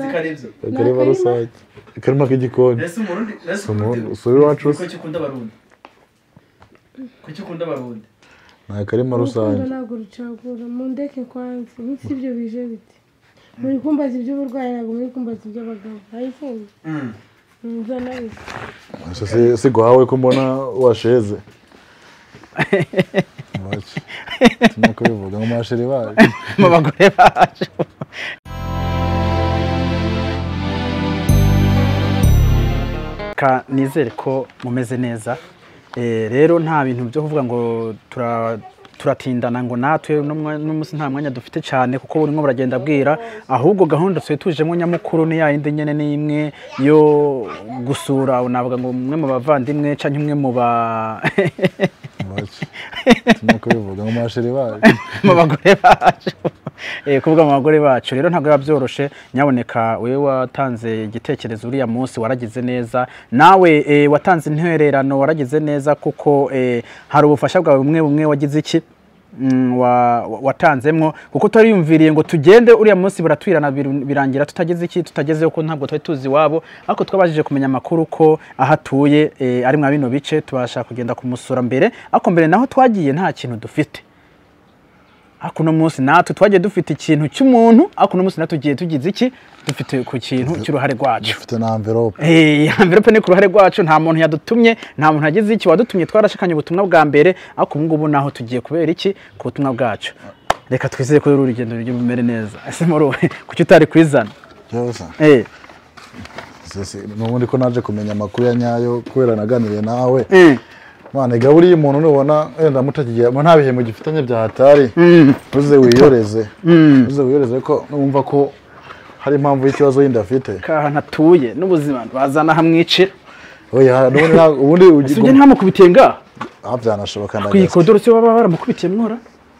zikaribyo akarima rusange akarima k'igikoni ese umurundi usuri wacu kuki ukunda abarundi ni akarima rusange ntabwo rucagura mu ndeke kwanza nk'isi ibyo bije biti muri kumbaza iby'uburwayi ntabwo muri kumbaza iby'abagabo ayifunze si guhawe ko mbona washeze nuko bivuga ngo masheri bacu mu bagore bacu nizere ko mumeze neza rero nta bintu byo kuvuga ngo turatindana ngo natwe n'umunsi nta mwanya dufite cyane kuko burimo buragenda bwira ahubwo gahunda twe tujemo nyamukuru ni yindi nyene n'imwe yo gusura unavuga ngo umwe mu bavandimwe canke umwe mu ba nuko bivuga ngo masheri bacu mu bagore bacu kuvuga mu bagore bacu rero ntabwo byoroshe nyaboneka wewe watanze igitekerezo uriya munsi waragize neza nawe watanze intererano waragize neza kuko hari ubufasha bwawe bumwe wagize iki watanzemwo kuko turiyumviriye ngo tugende uriya munsi buratwirana birangira tutageze iki tutagezeho ko ntabwo twari tuzi wabo ariko twabajije kumenya amakuru ko ahatuye ari mwa bino bice tubasha kugenda kumusura mbere ariko mbere naho twagiye nta kintu dufite ariko no munsi natwe twagiye dufite ikintu cy'umuntu ariko no munsi natugiye tugize iki dufite ku kintu cy'uruhare rwacu dufite na envelope envelope ni ku ruhare rwacu nta muntu yadutumye nta muntu yagize iki wadutumye twarashakanye ubutumwa bwa mbere ariko ubu ngubu naho tugiye kubera iki ku butumwa bwacu reka twizeye ko uru rugendo ruri bumere neza ese muri kuki utari kwizana cyose n'ubundi ko naje kumenya amakuru ya nyayo kubera naganiriye nawe mane gaburi y'umuntu nubona wenda mutagiye nta bihemo gifitanye bya hatari uze wiyereze ko numva ko hari impamvu y'ikibazo yindi afite kahana tuye n'ubuzima bazana hamwicira oya ubundi ujye ntamukubitiye nga byanashoboka ndaga kwikodoro cyo baba baramukubitiye mwora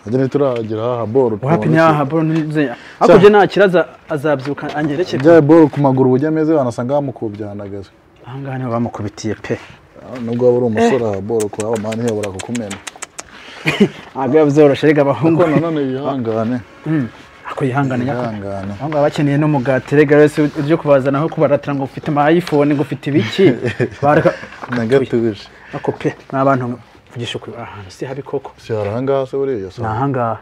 agene turagira ha ball wapi ni ha ball nize ako je nta kiraza azabyuka angereke bya ball ku maguru bujya meze banasanga bamukubyanagaze ahanga ne bamukubitiye pe nubwo wari umusore ha ball ko aba mani hebura kukumena aga yavyoroshe rega bahungu none yihangane ako yihangane yakangana ahanga bakeneye no mugati rega wese uje kubazana aho kubaratira ngo ufite ama iPhone ngo ufite ibiki baraka nagatuje ako pe n'abantu vugisha ku ahantu si habi koko si haranga se buriya so nahanga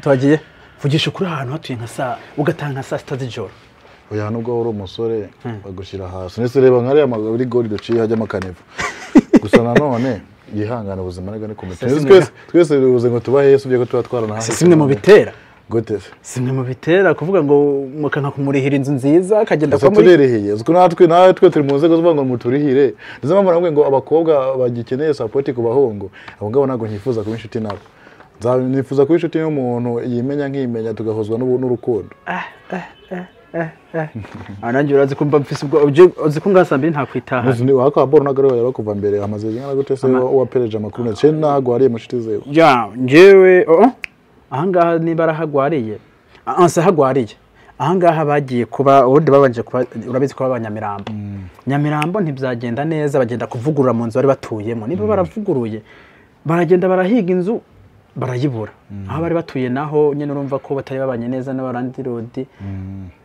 twagiye vugisha kuri ahantu hatuye nka saa ugatanga saa 6 z'ijoro oya nubwo wari umusore bagushira hasi nese reba nkari amaguru gori dociye hajya makanevu gusa nanone yihangana ubuzima rega ni komite twese bivuze ngo tubahe Yesu byo ko twatwarana hasi simwe mu bitera gute simwe mu bitera kuvuga ngo mukanka kumurihira inzu nziza akagenda kwa muri turihiriye uko natwe turi mu nzego zuvuga ngo muturihire nizo mpamvu namwe ngo abakobwa bagikeneye support ku bahungu abo ngabo nago nkifuza kuba inshuti nabo nifuza kuba inshuti y'umuntu yimenya nkimenya tugahozwa n'urukundo ananje urazi kumva mfise ubwo uzi ko ngasambi nta kwitaha uzi waka boro nagaro yaba kuva mbere amaze ngana gute se wapereje amakuru nce nago ari mushiti zewe ya njewe ahangaha niba arahagwariye anse hagwariye ahangaha bagiye kuba ubundi babanje kuba urabizi ko abanyamirambo nyamirambo ntibyagenda neza bagenda kuvugurura mu nzu bari batuyemo niba baravuguruye baragenda barahiga inzu barayibura aho bari batuye naho nyene urumva ko batari babanye neza n'abarandi rodi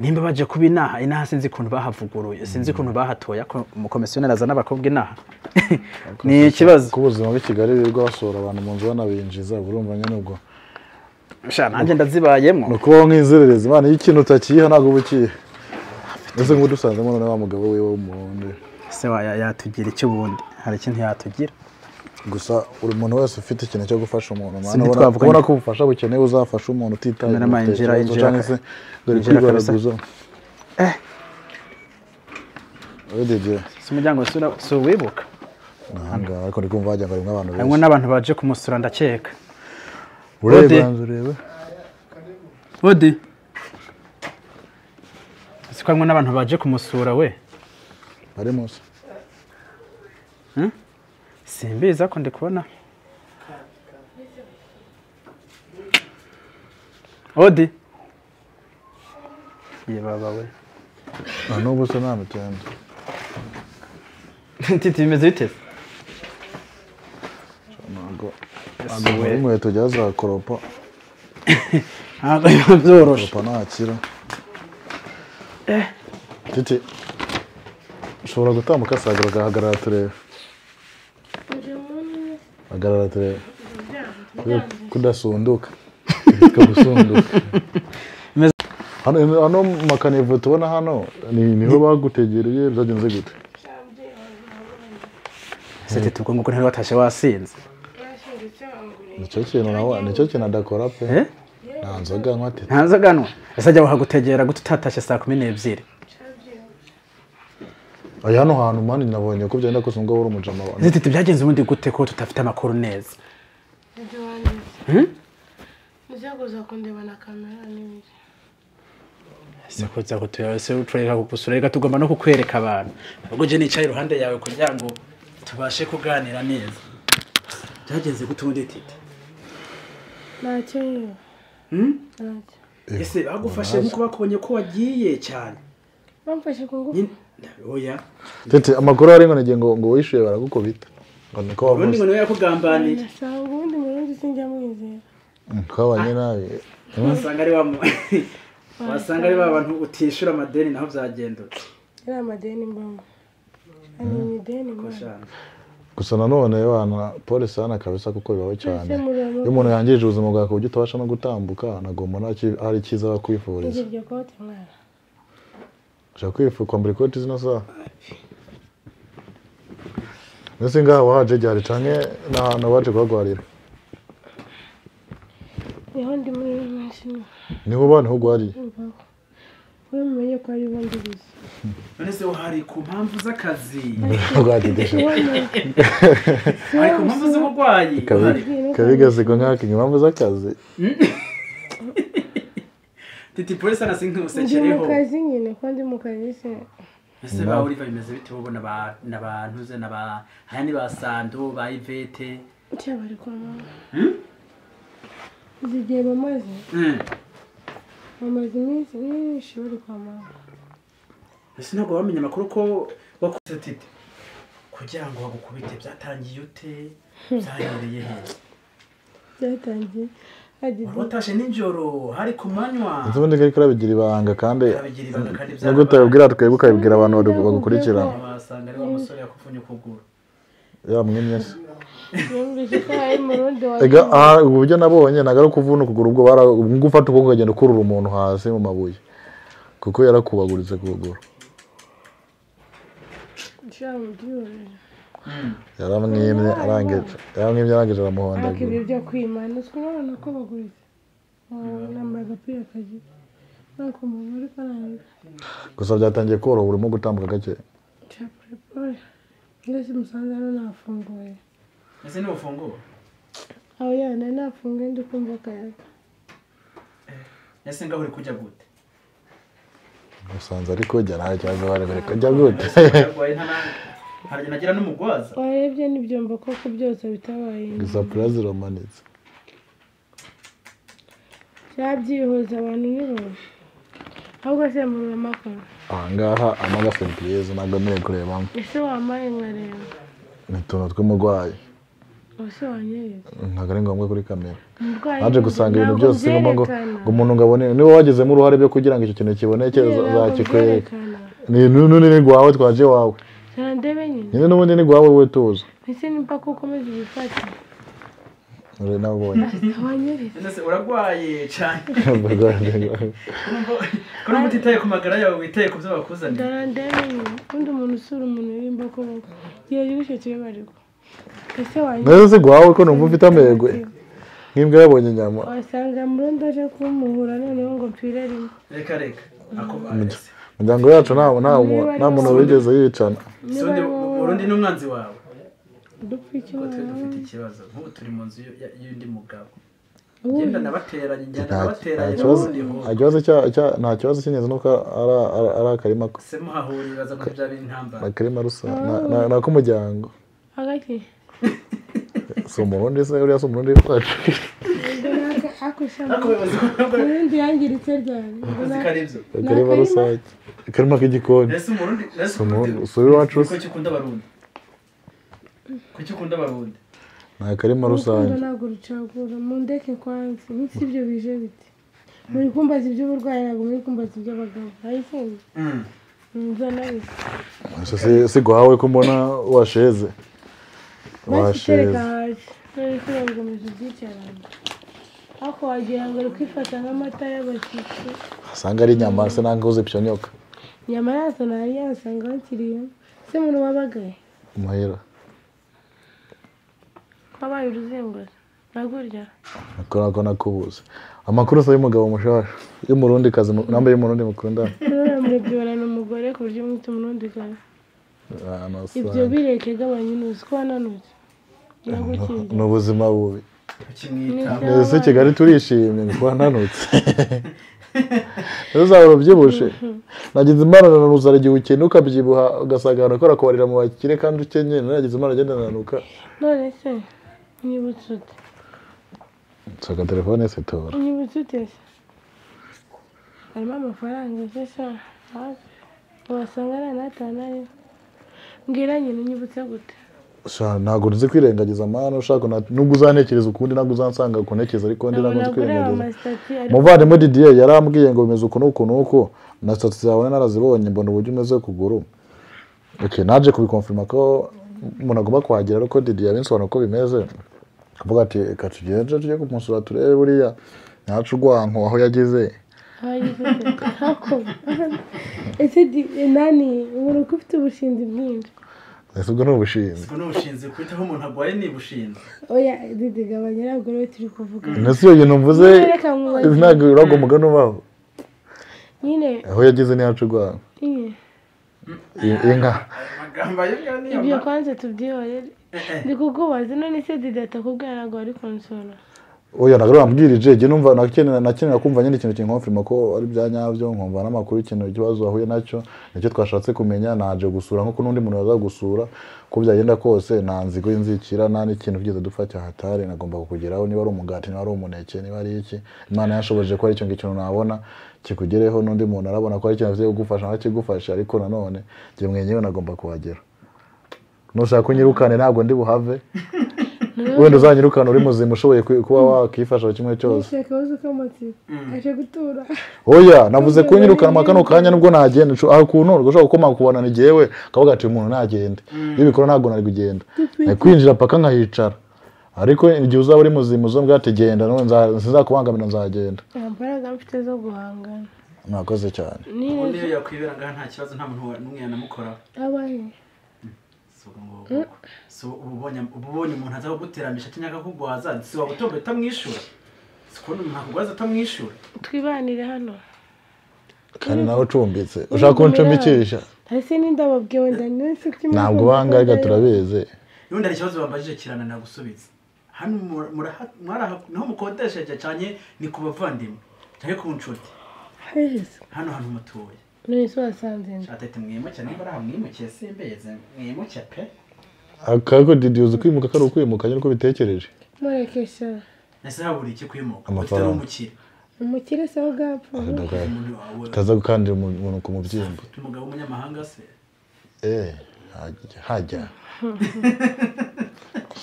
nimba baje kubinaha inaha sinzi kuntu bahavuguruye sinzi kuntu bahatoya ko umukomisiyoneri azana abakobwa inaha ni ikibazo kubuzima b'Ikigali birirwa basora abantu mu nzu banabinjiza urumva nyene ubwo sha nanje ndazibayemo nuko nk'inzererezi imana y'ikintu utakiha nago bukiye ese ngo dusanzemo none wa mugabo wewe w'umuhonde se yatugira icyo bundi hari ikintu yatugira gusa uri umuntu wese ufite ikintu cyo gufasha umuntu mana ubona ko ubufasha bukeneye uzafasha umuntu utitaye injira se dore kwibaraguza odeje simujyango so wibuka nanga ariko ndikumva hajya ngo abantu hamwe n'abantu baje kumusura ndakeka urebe odi sikwamwe n'abantu baje kumusura we bari munsi simbiza ko ndi kubona odi ye baba we n'ubu se nta mitendo titi bimeze bite ntabwo inkweto jya zakoropa ntabwo biba byoroshye papa ntakira titi ushobora gutambuka sagara ugahagarara turebe hagarara turebe kudasunduka gusunduka hano makanivu tubona hano niho bagutegereye byagenze gute sete tubwo ngo ntari watashe wasinze nicyo kintu adakora pe nta nzoga nywa tete nta nzoga nywa ese ajya wahagutegera gute utatashe saa 12 aya hano hantu mani nabonye ko byenda ko sunga wari umujama wawe sete byagenze ubundi gute ko tutafite amakuru neza Nzagoza kundeba na kamera n'ibindi. Sikuza kutuyase utureka kugusureka tugomba no kukwereka abantu. Ubwo je nicaye iruhande yawe kugira ngo tubashe kuganira neza. Byagenze gutundi tite. Ntacyo yo. Ese bagufashe nkuko bakubonye ko wagiye cyane. Bamfashe ku ngufu. Oya. Tete amakuru ari ngo nige ngo wishuye baragukubita. Ngo niko wavuze. Ubundi ngo niwe yakugambaniye. Sanga ubundi murundi sinjya mwizera. Twabanye nabi. Wasanga ari wasanga ari abantu utishura amadeni naho byagendutse. Ari amadeni mbamo. Ani ideni mbamo. Gusa nanone bana polisi sana kabisa kuko bibaho cyane. Iyo umuntu yangije ubuzima bwawe kujya utabasha no gutambuka nagomba hari cyiza bakwifuriza. Iryo kote mwana. Ushaka kwambara ikoti zino saha? Nese ngaho waje ryari canke na waje kwagwarira? Niho ndi muri mashini. Niho bana ho gwari. Wewe mwenye ko ari bondibizi. None se uhari ku mpamvu z'akazi. Gwagidesha. Ari ku mpamvu z'ubugwayi. Kabigaze ko nkaka impamvu z'akazi. Titi polisi anasinka usechereho. Mu kazi nyine kandi mu kazi se. Ese ba Oliver bimeze bite bo n'abantu ze n'aba hani basando ba Ivete. Cyabari kwa mama. Zigiye bamaze. Mamaze iminsi myinshi bari kwa mama. Ese ntabwo bamenye amakuru ko wakuze Titi kugira ngo bagukubite byatangiye ute byahereye he? Byatangiye watashe ninjoro hari ku manywa nzubundi kari karabigira ibanga kandi no gutabwira twebwe ukabibwira abantu bagukurikira basanga ari wa musore yakupfunye ukuguru yamwimye se yumvise ko ari murundi wa ega uburyo nabonye nagaruka kuvuna ukuguru ubwo baragufata ukuguru ukagenda ukurura umuntu hasi mu mabuye kuko yarakubaguritse kuguru yaramwimye arangije aramuhonda akibyo byo kwimana twabona ko baguritse nambaye agapira kagiye nako umuntu uri kananiwe gusa byatangiye koroha urimo gutambuka gake ndetse musanze hano nafunguye ese ni ufunguye aho yana nafunguye ndi kumva akayaga ese ngaho uri kujya gute musanze ariko jya nta kibazo bari kujya gute hari nagira n'umugwaza warebye n'ibyombo koko byose bitabaye gusa plaza romanitse cyabyihuza abantu n'ibintu ahubwo se mu makuru ahangaha amaga surprise ntabwo nari kurebamo ese wamaye nkareba ni utuntu tw'umurwayi ese wanyereza ntabwo ari ngombwa kuri kamera naje gusanga ibintu byose ngo umuntu ngabone niba wagezemo uruhare byo kugira ngo icyo kintu kiboneke zakikwereka ni gwawe twaje wawe ndebe nyine n'ubundi ni gwawe we tuza ese nimba ko ukomeza ubifata uri nabonye wanyereza ese uragwaye cyane ko mutitaye ku magara yawe witaye ku byo bakuzaniye ndebe undi umuntu usura umuntu wimba ko yari cyo bariko ese wanyereza nese gwawe ko numva ufite amegwe nk'imbwa yabonye inyama wasanga murundi aje kumuhura noneho ngo mpfire rimwe reka akubarese umuryango yacu nta muntu wigeze yicana urundi n'umwanzi wawe dufite ikibazo nk'ubu turi mu nzu y'undi mugabo ngenda nabateranye nta kibazo cy'ingenzi nuko ari akarima ko se muhahurira baza ko bya biri intambara akarima rusange ni ak'umuryango hagati si umurundi se uriya si umurundi wacu urundi yangiritse ryari akarima rusange akarima k'igikoni si iwacu se kuki ukunda abarundi ni akarima rusange ntabwo rucagura mu ndeke kwanza nk'isi ibyo bije biti muri kumbaza iby'uburwayi ntabwo muri kumbaza iby'abagabo ayifunze si guhawe ko mbona washeze basitereka hasi none kurangomeje ubyicaranye ako wagira ngo uri kwifata nk'amata y'abashyitsi asanga ari inyama se nanga uzi pyonyoka inyama yazo nari yasanga bakiriye se muntu wabagaye muhira wabaye uruzenguza nagurya ko nakubuze amakuru se y'umugabo mushasha y'umurundi kazi nambaye y'umurundi mukundana murebyora n'umugore ku buryo mwita umurundi kazi ibyo bireke gabanya inuzi ko wananutse ni ubuzima bubi ese Kigali turishimye ngo wananutse uzahora ubyibushe nagize imana nanuza igihe ukene ukabyibuha ugasanga abantu akora kubarira mu bakire kandi ukenye nagize imana agenda nanuka none se nyibutse ute nsaka telefone se tora nyibutse ute se harimo amafaranga se sha wasanga ari n'atanu ariho mbwira nyine nyibutse gute ntabwo uzi kwirengagiza amahane ushaka nubwo uzantekereza ukundi ntabwo uzansanga kuntekereza ariko ndi ntabwo nzi kwirengagiza umuvandimwe Didier yarambwiye ngo bimeze uku n'uku n'uku na stati zawe narazibonye mbona uburyo umeze kuguru naje kubikonfirma ko umuntu agomba kuhagera ariko Didier yabinsobanura uko bimeze avuga ati reka tugende tujye kumusura turebe buriya ntacu urwanko aho yageze ese nani umuntu ko ufite ubushinzi bwinshi ese ubwo ni ubushinzi ubwo ni ubushinzi kwitaho umuntu arwaye ni ubushinzi oya gabanya ntabwo rero turi kuvuga mbese iyo bintu mvuze ntabwo urago umugani ubaho nyine aho yageze ntihacu urwanko inka ibyo kwanza tubyihorere ndi kukubaza none se Didi atakubwira ntabwo wari konsora oya ntabwo wambwirije njye numva nakenera kumva nyine ikintu kinkonfirma ko ari bya nyabyo nkumva n'amakuru ikintu ikibazo wahuye nacyo nicyo twashatse kumenya naje gusura nk'uko n'undi muntu yaza gusura ko byagenda kose nta nzigo y'inzikira nta n'ikintu kigeze dufata hatari nagomba kukugeraho niba ari umugati niba ari umuneke niba ari iki Imana yashoboje ko ari icyo ngicyo nabona kikugereho n'undi muntu arabona ko ari ikintu agiye kugufasha ntakigufasha ariko nanone njye mwenyewe nagomba kuhagera nushaka kunyirukane ntabwo ndi buhave wenda uzanyirukana uri muzima ushoboye kuba wakifasha kimwe cyose aje gutura oya navuze kunyirukana makano kanya nubwo nagenda aho kuntu ushobora gukoma kubona ni jewe kavuga ati umuntu nagende ibikora ntabwo nari kugenda kwinjira paka nkahicara ariko igihe uzaba uri muzima uzombwa ati genda none nzakubangamira nzagenda imbaraga mfite zo guhangana mwakoze cyane niyo yakwibera ngaha nta kibazo nta muntu n'umwe yanamukora abaye ubonye umuntu aza kuguteramisha atinyaka kugwaza si wagutomba utamwishyura si kubona umuntu akugwaza utamwishyura twibanire hano kandi nawe ucumbitse ushaka kuncumbikisha ese n'indababwiwe ndanese kimwe ntabwo bangaga turabizi yundi hari ikibazo bambajije kirananira gusubiza hano naho mukodesheje cyane ni ku bavandimwe cyane ku nshuti hano hantu mutuye nese wasanze nda atete mwimuke niba ari hamwimukiye simbeze mwimuke pe akako Didi uzi kwimuka kari ukwimuka nyine uko bitekereje murekesha ese habura iki kwimuka amafaranga umukire se aho gapfa utaza gukandira umuntu ku mubyimba umugabo w'umunyamahanga se hajya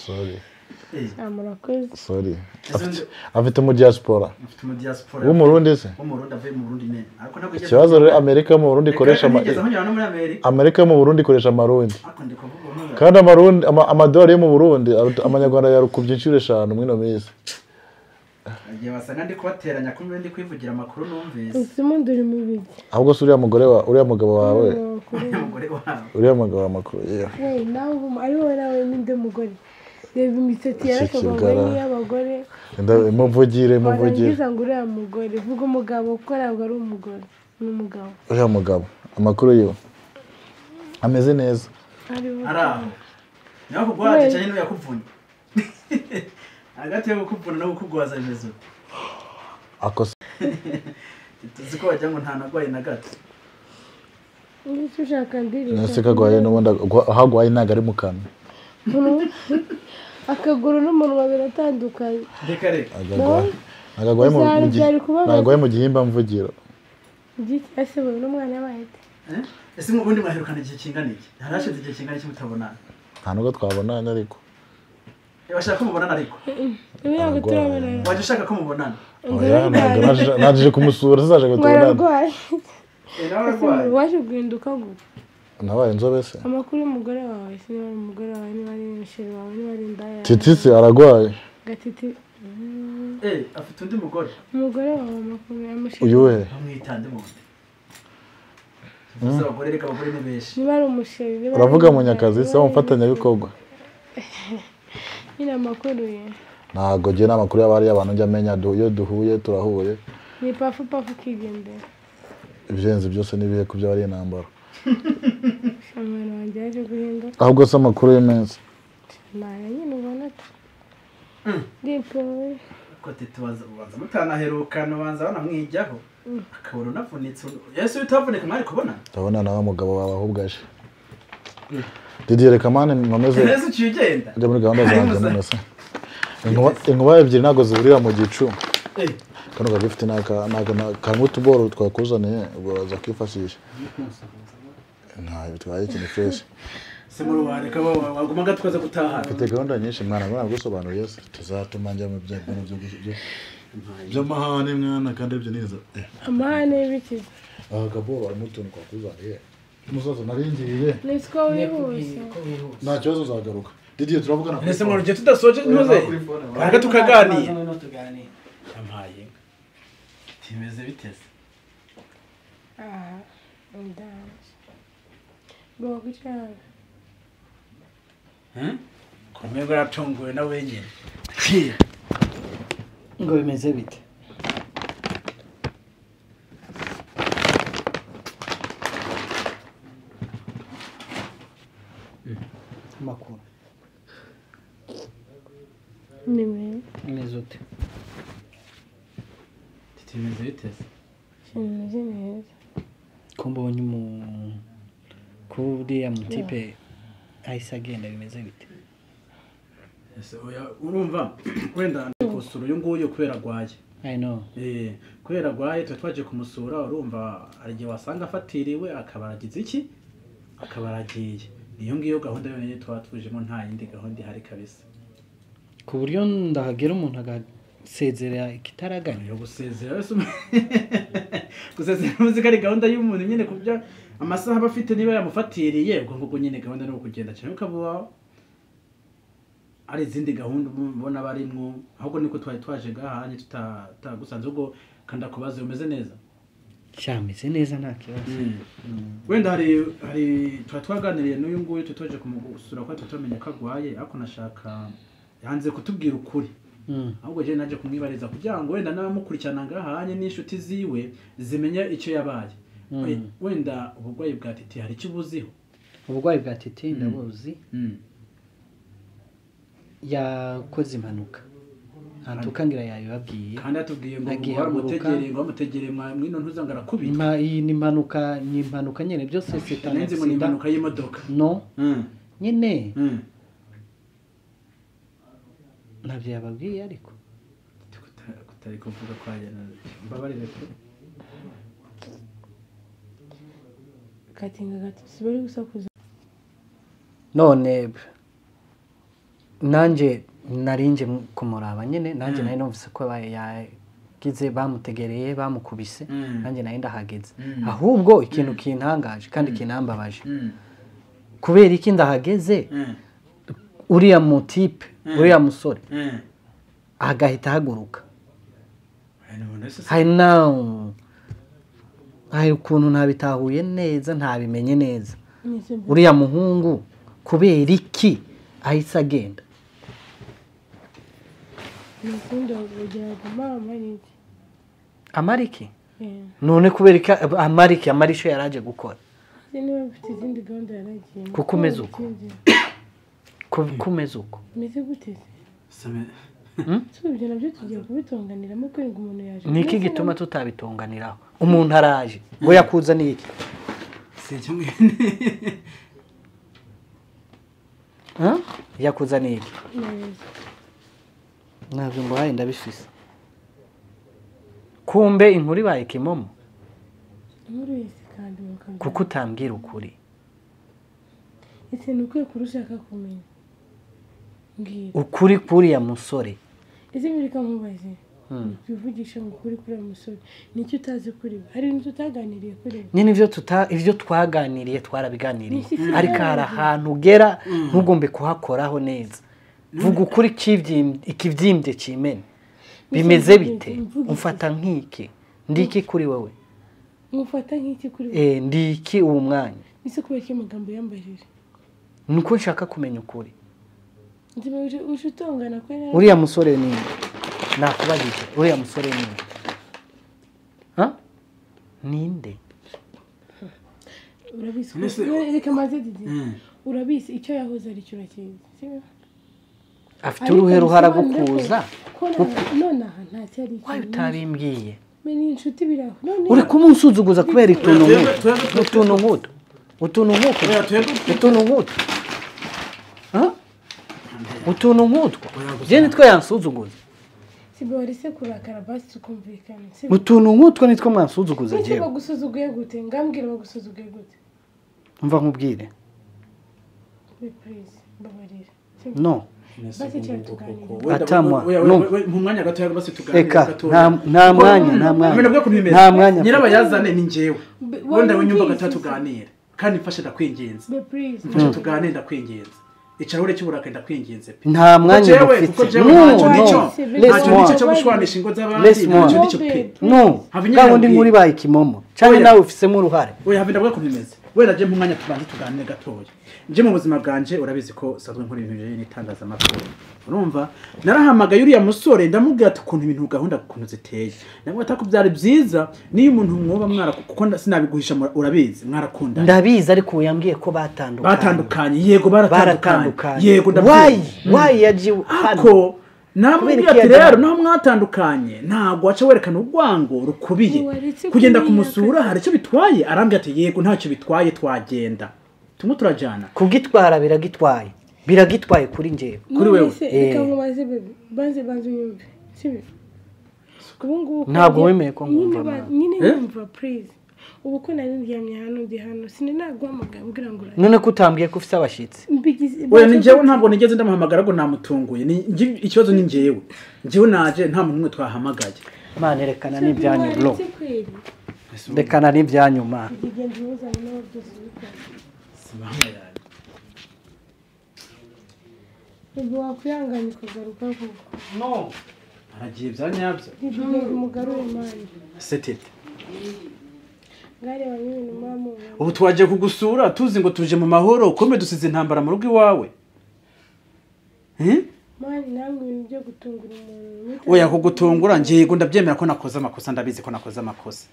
sorry sorry afite mu diaspora w'umurundi se ikibazo rero Amerika yo mu Burundi ikoresha Amerika yo mu Burundi ikoresha amarundi kandi amadolari yo mu Burundi amanyarwanda yarukubye inshuro 5 muri no minsi agiye basanga ndi kubateranya kumbe ndi kwivugira amakuru numvise usimundi uri mubiki ahubwo se uriya mugabo wawe uriya mugabo amakuru nawe ari wowe nawe ninde mugore reba imisatsi yarakagwa n'iy'abagore muvugire warangiza ngo uriya mugore vuga umugabo kuko ntabwo ari umugore ni umugabo uriya mugabo amakuru yo ameze neza ari aho niho kugwaje cyane niyo yakuvunye hagati yo gukuvuna no gukugwaza remezo akose tuzi ko wajya ngo nta nagwaye na gato nicyo ushaka ndiri nase kagwaye n'ubundi ahagwaye ntago ari mu kanwa akaguru n'umunwa biratandukanye reka reka nagwaye mu gihimba mvugiro ese buri n'umwana y'abahete ese mu bundi mwaherukana igihe kingana iki harashize igihe kingana iki mutabonana nta nubwo twabonana ariko bashaka ko mubonana ariko ibirago turabonana wajya ushaka ko mubonana oya naje kumusura zaje gutubona waje guhinduka gute nabaye inzobe se amakuru y'umugore wawe si niba umugore wawe niba ari umusheri wawe niba ari indaya Titisi aragwaye gatiti afite undi mugore umugore wawe amakuru y'umusheri uyuhe amwitande mu nda abagore reka abagore ni benshi niba ari umusheri uravuga Munyakazi se umfatanya bikorwa nyine amakuru ye ntago je n'amakuru y'abari abantu njya amenya iyo duhuye turahuye ni pafu kigendera ibyenzi byose nibihe kubyo bari intambara shamwana wanjye yaje guhinduka ahubwo se amakuru y'imezi naya nyine ubona dipoye ko titubaza mutanaherukana banza banamwijyaho akabona unavunitse yesu utavunika mwari kubona ndabona nawe umugabo wawe ahubwo aje Didier Rekamane nomeze yesu cyugenda njya muri gahunda zanjye none se inkuba ebyiri ntago zihurira mu gicu kano gafite n'utuboro twakuzaniye baza kwifashisha nta bitwaye ikintu fresh simuru wareka wagumaga twaza gutaha mfite gahunda nyinshi mwana mwana gusobanura se tuzatuma njya mu byo mahane mwana kandi ibyo neza amahane y'ibiki agabo baramutuntu kwakuzaniye umusaza naringiye nitwa wihuse nta kibazo uzagaruka Didier turavugana ese mu rugendo tudasoje ntuze reka tukaganira yampaye timeze bitese ndaje bo kwicara komego yatunguwe na wenyine ngo bimeze bite makuru nimeze ute timeze bitese kimeze neza ko mbonye kuriya mutipe ahise agenda bimeze bite urumva wenda kusura uyu nguyu kubera agwaye I know kubera agwaye tuba twaje kumusura urumva hari igihe wasanga afatiriwe akaba aragize iki akaba aragiye niyo ngiyo gahunda yonyine tuba tujemo nta yindi gahunda ihari kabisa ku buryo ndahagera umuntu agasezera ikitaraganya yo gusezera gusezera muzika ari gahunda y'umuntu nyine kubya amasaha bafite niba yamufatiriye ubwo ngubwo nyine gahunda no kugenda cyane ukaba ari izindi gahunda ubona barimwo ahubwo niko twari twaje gahanye tutagusanze ubwo kanda kubaza umeze neza cyameze neza nta kibazo wenda hari twaganiriye n'uyu nguyu tutaje kumusura kwa tutamenya ko agwaye ariko nashaka yanze kutubwira ukuri ahubwo je naje kumwibariza kugira ngo wenda nabamukurikirana ngahanye n'inshuti ziwe zimenye icyo yabaye wenda ubugwayi bwa Titi hari icyo ubuziho ubugwayi bwa Titi ndabuzi yakoze impanuka antukangira yabibabwiye kandi atubwiye ngo bamutegereye mwino ntuzangara kubita iyi ni impanuka nyene byose nenze mu impanuka y'imodoka no nyene ntabyo yababwiye ariko kutari kuvuga kwa yana mbabarire pe katinga sibari gusakuza none nanje narinje kumuraba nyene nanje nari numvise ko yagize bamutegereye bamukubise nanje nari ndahageze ahubwo ikintu kintangaje kandi kinambabaje kubera iki ndahageze uriya mutipe uriya musore agahita haguruka hari ukuntu ntabitahuye neza ntabimenye neza uriya muhungu kubera iki ahise agenda amariki none kubera iki amarisho yaraje gukora kuko umeze uko kumeze uko meze gute ibyo nabyo tugiye kubitonganiramo kubera ngo umuntu yaje ni iki gituma tutabitonganiraho umuntu araje ngo yakuzaniye iki yakuzaniye iki ntabyo ngo haye ndabifise kumbe inkuru ibaye kimomo inkuru yese kandi kuko utambwira ukuri ese nukwiye kurushaka kumenya ukuri kuriya musore ese birika nkubaze bivugisha ngo kuri kuri umusore nicyo utazi kuri hari ibintu tutaganiriye kuri nyine ivyo twaganiriye twarabiganiriye ariko hari ahantu ugera ntugombe kuhakoraho neza vuga ukuri ikivyimbye kimene bimeze bite umfata nk'iki ndiki kuri wowe mufata nk'iki kuri wowe ndiki uwo mwanya ise kubera ko amagambo yambajije nuko nshaka kumenya ukuri ndimo ushutongana kwera uriya musore ni nakubajije uriya musore ni ninde urabisi reka maze didi urabisi icyo yahoze ari cyo rakizi sibyo afite uruhero haragukuza none aha nta cyari wayo utabimbwiye meni inshuti biraho none uri kumunsuzuguza kubera utuntu nk'utu utuntu nk'utwo je nitwe yansuzuguza sibyo warise kurakara basi tukumvikana utuntu nk'utwo nitwe mwansuzuguza jewe bagusuzuguye gute ngambwira bagusuzuguye gute umva nkubwire please babarira no basi cyane tuganira atamwa mu mwanya gato ya basi tuganira gato nta mwanya nyirabayazane ni njyewe wenda wenyumva gato tuganira kandi mfashe ndakwinginze mfashe tuganire ndakwinginze icahure cy'uburaka ndakwinginze pe nta mwanya ufite nicyo cyo gushwanisha ingo z'abandi nicyo pe kandi ndi muri baye kimomo cyane nawe ufisemo uruhare oya habe ndabwo kubimeze wenda je mu mwanya tubanze tuganire gatoya nje mu buzima bwanje urabizi ko sazwe nkora ibintu bijanye n'itangazamakuru urumva narahamagaye uriya musore ndamubwira ati ukuntu ibintu gahunda kukuntu ziteye namwe atako byari byiza niyo umuntu mwoba mwara kuko sinabiguhisha urabizi mwarakunda ndabizi ariko yambwiye ko batandukanye yego baratandukanye yego why yaji hano namubwira ati rero naho mwatandukanye ntago waca werekana urwango rukubiye kugenda kumusura hari icyo bitwaye arambye ati yego ntacyo bitwaye twagenda tumwe turajana kugitwara biragitwaye kuri njyewe kuri wewe reka mubaze bebe banze unyumve sibyo ntabwo wemeye ko ngumva nyine nyumva please ubu ko nari ndyamye hano ndi hano sinanaguhamagara mbwira ngo none ko utambwiye ko ufite abashitsi oya ni njyewe ntabwo nigeze ndamuhamagara ngo namutunguye ikibazo ni njyewe naje nta muntu umwe twahamagaye Imana rekana n'ibyanyu bro rekana n'ibyanyu ma ubu wakwihangana ukagaruka vuba no aragiye byanyabyo umugarure manje setete ngare wanyine mama ubu twaje kugusura tuzi ngo tuje mu mahoro kome dusize intambara mu rugo iwawe mani namwe ibintu byo gutungura umuntu oya kugutungura njyego ndabyemera ko nakoze amakosa ndabizi ko nakoze amakosa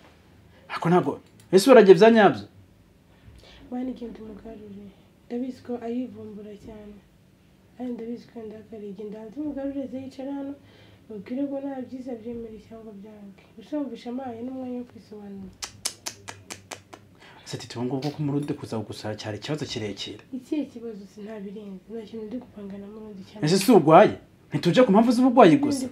ako ntago ese uragiye byanyabyo mani kintu mugarure ndabizi ko ayivumbura cyane ari ndabizi ko ndakarige ndazi mugarure yicara hano ubwire ko nta byiza byemera cyangwa byange usumvisha amaye n'umwanya wo kwisobanura seti tubongo ko murundi kuza gusara cyari ikibazo kirekire iki kibazo sinabirenze nta kintu ndi gupangana murundi cyane ese si urwaye ntituje ku mpamvu z'ubugwayi gusa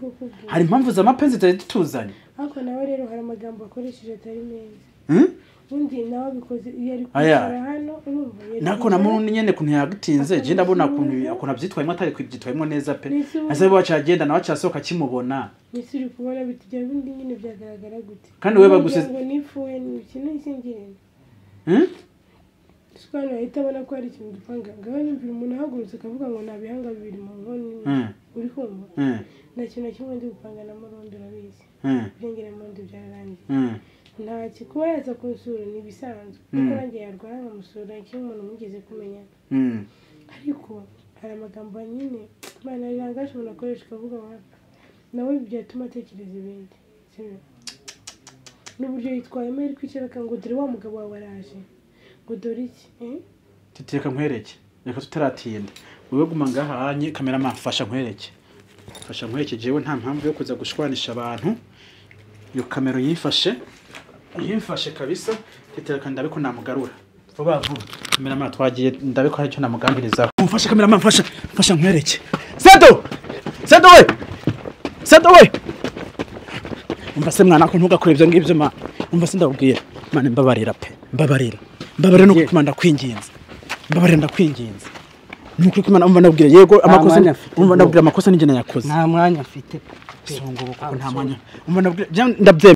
hari impamvu z'amapenzi zari tutuzanye ariko nawe rero hari amagambo akoresheje atari meza undi nawe bikoze yari kwicara hano urumva nako na murundi nyene kuntu yagitinze je ndabona kuntu abyitwayemo atari kwibyitwayemo neza pe ase bo acagenda nawe acasoka kimubona nisuri kubona bitijya bindi nyine byagaragara gute kandi we baguse ngo nifuye ikintu isingirene Sipano itabona ko ari ikintu dupanga ngaho nyumvira umuntu ahagurutse akavuga ngo nabihanga bibiri mu nkoni uri kumva nta kintu kimwe ndi gupanga na murundi urabizi byengera murundi byararangiye nta kikuba yaza kunsura ni bisanzwe kuko nanjye yarwara nkamusura icyo umuntu mugeze kumenya ariko hari amagambo nyine bana rirangaje umuntu akoresha akavuga nawe byatuma atekereza ibindi n'uburyo yitwayemo ari kwicara ngo dore wa mugabo wawe araje ngo dore iki tuteka nkwereke reka tutaratinda wewe guma ngahanye cameraman fasha nkwereke jewe nta mpamvu yo kuza gushwanisha abantu yo kamera yifashe kabisa tuteka ndabe ko namugarura vuba cameraman twagiye ndabe ko hari cyo namugambiriza umfasha cameraman fasha nkwereke Sado we umva se mwana ko ntugakore ibyo ngibyo ma umva se ndabubwira mane mbabarira no kukumanda kwinginze mbabarira ndakwinginze nuko Imana umva nabwira yego amakosa umva nabwira amakosa n'ingene yakoze nta mwanya afite songo kuko nta mwanya umva nabwira ndabyemera